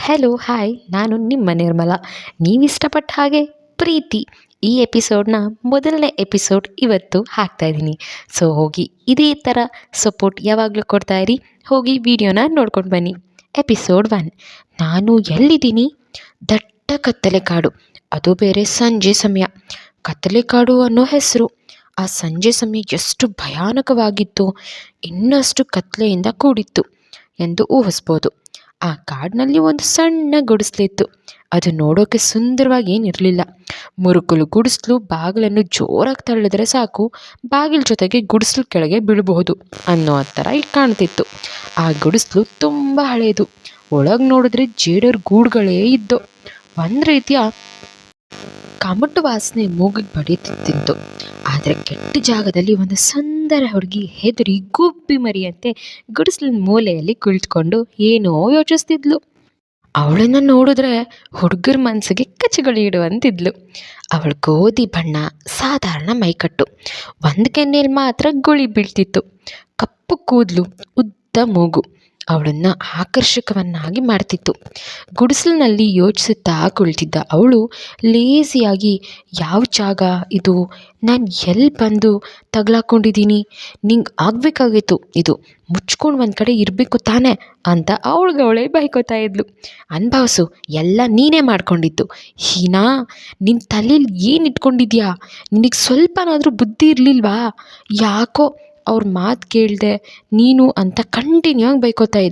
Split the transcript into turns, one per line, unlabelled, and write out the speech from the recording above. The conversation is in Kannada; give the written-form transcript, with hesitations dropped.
ಹಲೋ ಹಾಯ್ ನಾನು ನಿಮ್ಮ ನಿರ್ಮಲ. ನೀವಿಷ್ಟಪಟ್ಟ ಹಾಗೆ ಪ್ರೀತಿ ಈ ಎಪಿಸೋಡ್ನ ಮೊದಲನೇ ಎಪಿಸೋಡ್ ಇವತ್ತು ಹಾಕ್ತಾಯಿದ್ದೀನಿ. ಸೊ ಹೋಗಿ ಇದೇ ಥರ ಸಪೋರ್ಟ್ ಯಾವಾಗಲೂ ಕೊಡ್ತಾ ಇರಿ. ಹೋಗಿ ವಿಡಿಯೋನ ನೋಡ್ಕೊಂಡು ಬನ್ನಿ. ಎಪಿಸೋಡ್ 1. ನಾನು ಎಲ್ಲಿದ್ದೀನಿ? ದಟ್ಟ ಕತ್ತಲೆ ಕಾಡು, ಅದು ಬೇರೆ ಸಂಜೆ ಸಮಯ. ಕತ್ತಲೆ ಕಾಡು ಅನ್ನೋ ಹೆಸರು. ಆ ಸಂಜೆ ಸಮಯ ಎಷ್ಟು ಭಯಾನಕವಾಗಿತ್ತು, ಇನ್ನಷ್ಟು ಕತ್ತಲೆಯಿಂದ ಕೂಡಿತ್ತು ಎಂದು ಊಹಿಸ್ಬೋದು. ಆ ಕಾಡಿನಲ್ಲಿ ಒಂದು ಸಣ್ಣ ಗುಡಿಸಲಿತ್ತು. ಅದು ನೋಡೋಕೆ ಸುಂದರವಾಗಿ ಏನಿರಲಿಲ್ಲ. ಮುರುಕಲು ಗುಡಿಸಲು ಬಾಗಿಲನ್ನು ಜೋರಾಗಿ ತಳ್ಳಿದ್ರೆ ಸಾಕು, ಬಾಗಿಲ ಜೊತೆಗೆ ಗುಡಿಸಲು ಕೆಳಗೆ ಬೀಳಬಹುದು ಅನ್ನೋ ಥರ ಕಾಣ್ತಿತ್ತು. ಆ ಗುಡಿಸಲು ತುಂಬ ಹಳೆಯದು. ಒಳಗೆ ನೋಡಿದ್ರೆ ಜೇಡರ ಗೂಡುಗಳೇ ಇದ್ದು. ಒಂದು ರೀತಿಯ ಕಮಟು ವಾಸನೆ ಮೂಗಿಗೆ ಬಡಿತಿತ್ತು. ಆದರೆ ಕೆಟ್ಟ ಜಾಗದಲ್ಲಿ ಒಂದು ಸುಂದರ ಹುಡುಗಿ ಹೆದರಿ ಗುಬ್ಬಿ ಮರಿಯಂತೆ ಗುಡಿಸಲಿನ ಮೂಲೆಯಲ್ಲಿ ಕುಳಿತುಕೊಂಡು ಏನೋ ಯೋಚಿಸ್ತಿದ್ಲು. ಅವಳನ್ನು ನೋಡಿದ್ರೆ ಹುಡುಗರ ಮನಸ್ಸಿಗೆ ಕಚ್ಚುಗಳಿಡುವಂತಿದ್ಲು. ಅವಳು ಗೋಧಿ ಬಣ್ಣ, ಸಾಧಾರಣ ಮೈಕಟ್ಟು, ಒಂದು ಕೆನ್ನೆಯಲ್ಲಿ ಮಾತ್ರ ಗುಳಿ ಬೀಳ್ತಿತ್ತು. ಕಪ್ಪು ಕೂದಲು, ಉದ್ದ ಮೂಗು ಅವಳನ್ನು ಆಕರ್ಷಕವನ್ನಾಗಿ ಮಾಡ್ತಿತ್ತು. ಗುಡಿಸಲಿನಲ್ಲಿ ಯೋಚಿಸುತ್ತಾ ಕುಳಿತಿದ್ದ ಅವಳು ಲೇಸಿಯಾಗಿ, ಯಾವ ಜಾಗ ಇದು? ನಾನು ಎಲ್ಲಿ ಬಂದು ತಗ್ಲಾಕೊಂಡಿದ್ದೀನಿ? ನಿಂಗೆ ಆಗಬೇಕಾಗಿತ್ತು ಇದು, ಮುಚ್ಕೊಂಡು ಒಂದು ಕಡೆ ಇರಬೇಕು ತಾನೇ ಅಂತ ಅವಳೇ ಬೈಕೋತಾ ಇದ್ಲು. ಅನುಭವಿಸು, ಎಲ್ಲ ನೀನೇ ಮಾಡ್ಕೊಂಡಿದ್ದು. ಹೀನಾ, ನಿನ್ನ ತಲೆಯಲ್ಲಿ ಏನು ಇಟ್ಕೊಂಡಿದ್ಯಾ? ನಿನಗೆ ಸ್ವಲ್ಪನಾದರೂ ಬುದ್ಧಿ ಇರಲಿಲ್ವಾ? ಯಾಕೋ ಅವ್ರ ಮಾತು ಕೇಳಿದೆ ನೀನು ಅಂತ ಕಂಟಿನ್ಯೂ ಆಗಿ ಬೈಕೋತಾ ಇದ್ದೆ.